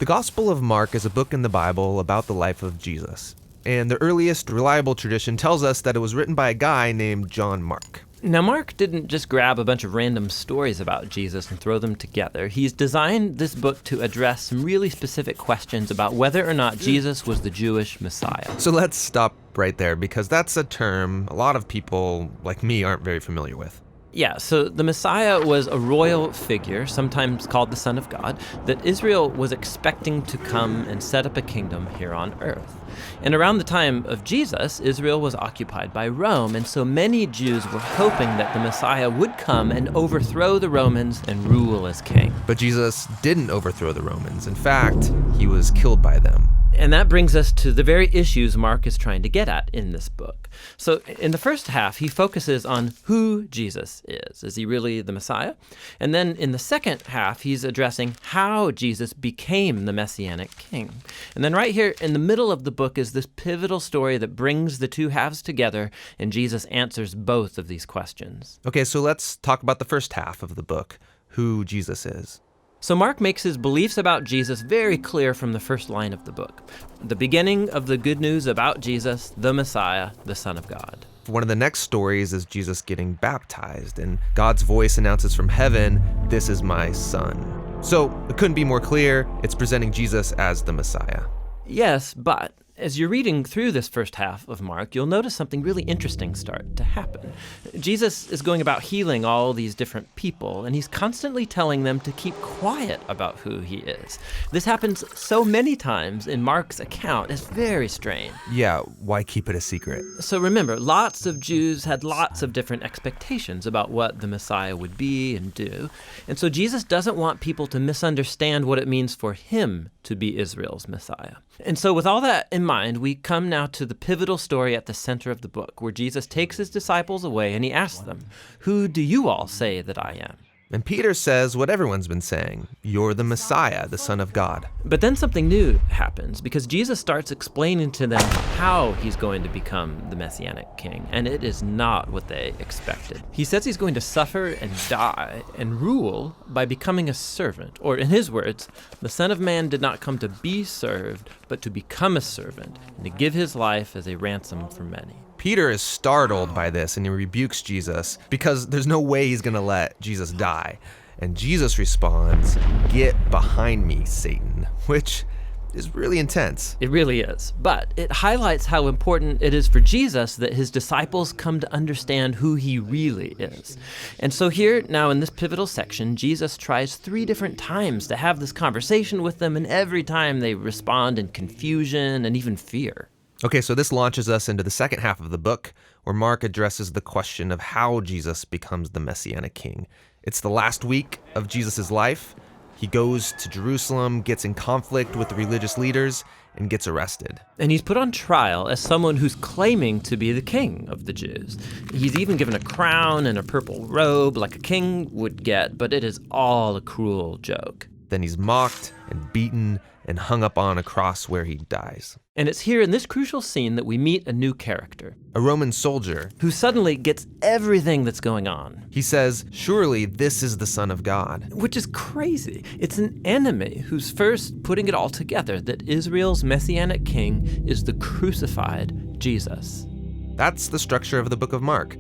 The Gospel of Mark is a book in the Bible about the life of Jesus. And the earliest reliable tradition tells us that it was written by a guy named John Mark. Now, Mark didn't just grab a bunch of random stories about Jesus and throw them together. He's designed this book to address some really specific questions about whether or not Jesus was the Jewish Messiah. So let's stop right there, because that's a term a lot of people like me aren't very familiar with. Yeah, so the Messiah was a royal figure, sometimes called the Son of God, that Israel was expecting to come and set up a kingdom here on earth. And around the time of Jesus, Israel was occupied by Rome, and so many Jews were hoping that the Messiah would come and overthrow the Romans and rule as king. But Jesus didn't overthrow the Romans. In fact, he was killed by them. And that brings us to the very issues Mark is trying to get at in this book. So in the first half, he focuses on who Jesus is. Is he really the Messiah? And then in the second half, he's addressing how Jesus became the messianic king. And then right here in the middle of the book is this pivotal story that brings the two halves together, and Jesus answers both of these questions. Okay, so let's talk about the first half of the book, who Jesus is. So Mark makes his beliefs about Jesus very clear from the first line of the book. The beginning of the good news about Jesus, the Messiah, the Son of God. One of the next stories is Jesus getting baptized, and God's voice announces from heaven, "This is my son." So it couldn't be more clear. It's presenting Jesus as the Messiah. Yes, but as you're reading through this first half of Mark, you'll notice something really interesting start to happen. Jesus is going about healing all these different people, and he's constantly telling them to keep quiet about who he is. This happens so many times in Mark's account, it's very strange. Yeah, why keep it a secret? So remember, lots of Jews had lots of different expectations about what the Messiah would be and do. And so Jesus doesn't want people to misunderstand what it means for him to be Israel's Messiah. And so with all that in mind, we come now to the pivotal story at the center of the book, where Jesus takes his disciples away and he asks them, "Who do you all say that I am?" And Peter says what everyone's been saying, "You're the Messiah, the Son of God." But then something new happens, because Jesus starts explaining to them how he's going to become the Messianic king, and it is not what they expected. He says he's going to suffer and die and rule by becoming a servant, or in his words, the Son of Man did not come to be served, but to become a servant and to give his life as a ransom for many. Peter is startled by this, and he rebukes Jesus because there's no way he's going to let Jesus die. And Jesus responds, "Get behind me, Satan," which is really intense. It really is. But it highlights how important it is for Jesus that his disciples come to understand who he really is. And so here, now in this pivotal section, Jesus tries 3 different times to have this conversation with them, and every time they respond in confusion and even fear. Okay, so this launches us into the second half of the book, where Mark addresses the question of how Jesus becomes the Messianic king. It's the last week of Jesus' life. He goes to Jerusalem, gets in conflict with the religious leaders, and gets arrested. And he's put on trial as someone who's claiming to be the king of the Jews. He's even given a crown and a purple robe like a king would get, but it is all a cruel joke. Then he's mocked and beaten and hung up on a cross where he dies. And it's here in this crucial scene that we meet a new character, A Roman soldier who suddenly gets everything that's going on. He says, "Surely this is the Son of God." Which is crazy. It's an enemy who's first putting it all together, that Israel's messianic king is the crucified Jesus. That's the structure of the book of Mark.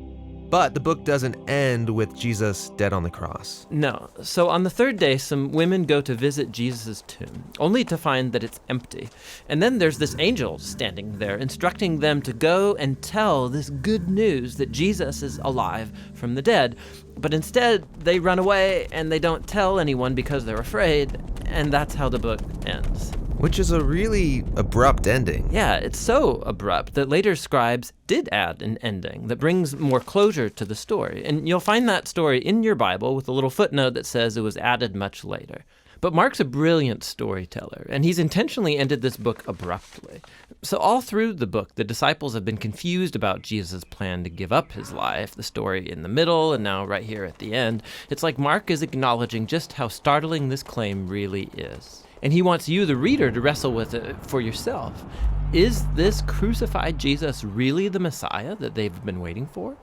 But the book doesn't end with Jesus dead on the cross. No. So on the third day, some women go to visit Jesus' tomb, only to find that it's empty. And then there's this angel standing there, instructing them to go and tell this good news that Jesus is alive from the dead. But instead, they run away and they don't tell anyone because they're afraid, and that's how the book ends. Which is a really abrupt ending. Yeah, it's so abrupt that later scribes did add an ending that brings more closure to the story. And you'll find that story in your Bible with a little footnote that says it was added much later. But Mark's a brilliant storyteller, and he's intentionally ended this book abruptly. So all through the book, the disciples have been confused about Jesus' plan to give up his life, the story in the middle, and now right here at the end. It's like Mark is acknowledging just how startling this claim really is. And he wants you, the reader, to wrestle with it for yourself. Is this crucified Jesus really the Messiah that they've been waiting for?